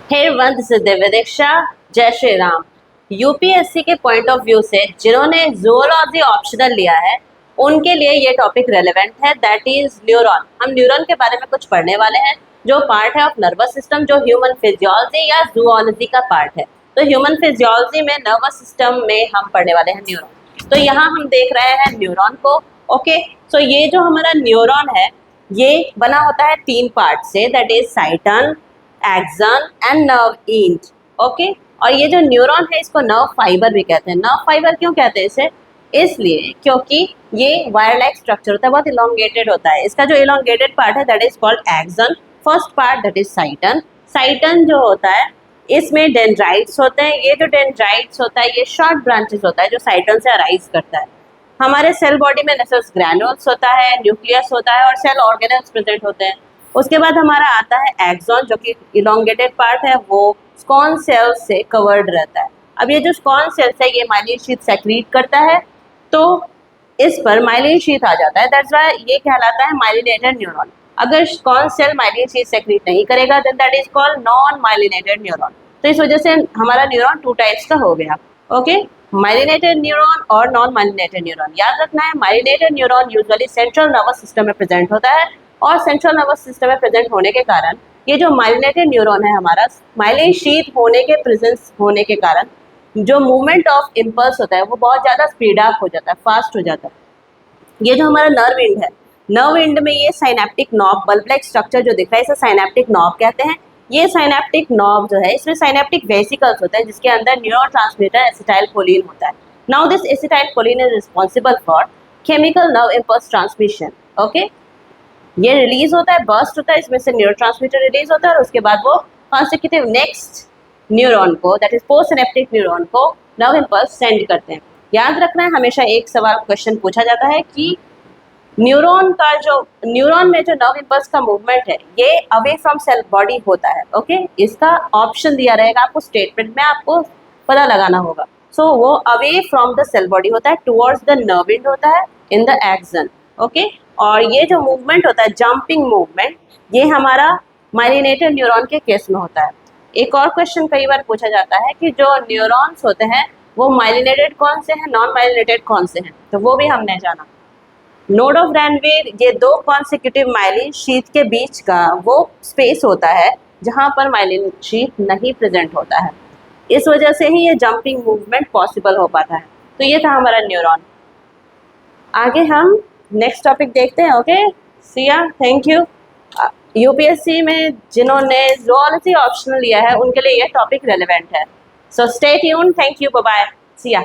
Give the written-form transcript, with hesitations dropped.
Hey everyone, this is Divya दीक्षा। जय Shri Ram. UPSC के point of view से जिन्होंने जूलॉजी ऑप्शनल लिया है उनके लिए ये टॉपिक रेलेवेंट है, दैट इज न्यूरॉन। हम न्यूरॉन के बारे में कुछ पढ़ने वाले हैं जो पार्ट है ऑफ नर्वस सिस्टम, जो ह्यूमन फिजियोलॉजी या जूलॉजी का पार्ट है। तो ह्यूमन फिजियोलॉजी में नर्वस सिस्टम में हम पढ़ने वाले हैं न्यूरॉन। तो यहाँ हम देख रहे हैं न्यूरॉन को। ओके, सो ये जो हमारा न्यूरॉन है ये बना होता है तीन पार्ट से, that is cyton, action and nerve and. Okay, और ये जो न्यूरॉन है इसको नर्व फाइबर भी कहते हैं। नर्व फाइबर क्यों कहते हैं इसे? इसलिए क्योंकि ये वायर लाइक स्ट्रक्चर होता है, बहुत इलोंगेटेड होता है। इसका जो इलोंगेटेड पार्ट है that is called action. First part that is cyton. Cyton जो होता है इसमें डेंड्राइट्स होते हैं। ये जो डेंड्राइट्स होता है ये शॉर्ट ब्रांचेस होता है जो साइटन से अराइज करता है। हमारे सेल बॉडी में नेसस ग्रैन्यूल्स होता है, न्यूक्लियस होता है और सेल ऑर्गेनेल्स प्रेजेंट होते हैं। उसके बाद हमारा आता है एक्सॉन जो कि इलोंगेटेड पार्ट है, वो स्कॉन सेल्स से कवर्ड रहता है। अब ये जो स्कॉन सेल्स है ये माइलिन शीथ सेक्रीट करता है, तो इस पर माइलिन शीथ आ जाता है, दैट्स व्हाई ये कहलाता है माइलिनेटेड न्यूरॉन। अगर Schwann cell myelin sheath secrete नहीं करेगा then that is called non myelinated neuron. तो इस वजह से हमारा न्यूरॉन टू टाइप्स का हो गया। ओके, माइलिनेटेड न्यूरॉन और नॉन माइलिनेटेड न्यूरॉन। याद रखना है myelinated neuron usually central nervous system में प्रेजेंट होता है और सेंट्रल नर्वस सिस्टम में प्रेजेंट होने के कारण ये जो माइलिनेटेड न्यूरॉन है हमारा माइलिन शीथ होने के प्रेजेंस होने के कारण जो मूवमेंट ऑफ इम्पल्स होता है वो बहुत ज़्यादा स्पीड अप हो जाता है, फास्ट हो जाता है। ये जो हमारा नर्व एंड है, नर्व एंड में ये synaptic knob bulb like structure जो दिख रहा है इसे साइनेप्टिक नॉब कहते हैं। ये साइनेप्टिक नॉब जो है इसमें साइनेप्टिक वेसिकल्स होते हैं जिसके अंदर न्यूरोट्रांसमीटर एसिटाइलकोलिन होता है। Now this acetylcholine is responsible for chemical nerve impulse transmission. Okay, ये रिलीज होता है, बर्स्ट होता है, इसमें से न्यूरोट्रांसमीटर रिलीज होता है और उसके बाद वो कॉन्सिक्यूटिव नेक्स्ट न्यूरॉन को that is post synaptic neuron को नर्व इम्पल्स सेंड करते हैं। याद रखना है हमेशा एक सवाल क्वेश्चन पूछा जाता है कि न्यूरॉन में जो नर्व इम्पल्स का मूवमेंट है ये अवे फ्रॉम सेल बॉडी होता है। ओके, इसका ऑप्शन दिया रहेगा आपको स्टेटमेंट में, आपको पता लगाना होगा। सो वो away from the cell body होता है, टुवर्ड्स द नर्व एंड होता है इन द एक्सन। ओके, और ये जो मूवमेंट होता है जंपिंग मूवमेंट ये हमारा माइलिनेटेड न्यूरॉन के केस में होता है। एक और क्वेश्चन कई बार पूछा जाता है कि जो न्यूरॉन्स होते हैं वो माइलिनेटेड कौन से हैं, नॉन माइलिनेटेड कौन से हैं, तो वो भी हमने जाना। नोड ऑफ रैनवीर ये दो कॉन्सिक्यूटिव माइलिन शीथ के बीच का वो स्पेस होता है जहाँ पर माइलिन शीथ नहीं प्रेजेंट होता है। इस वजह से ही ये जंपिंग मूवमेंट पॉसिबल हो पाता है। तो ये था हमारा न्यूरॉन। आगे हम नेक्स्ट टॉपिक देखते हैं। Okay, Siya, thank you. UPSC में जिन्होंने जूलॉजी ऑप्शनल लिया है उनके लिए ये टॉपिक रेलेवेंट है। So stay tuned, thank you, bye bye, Siya.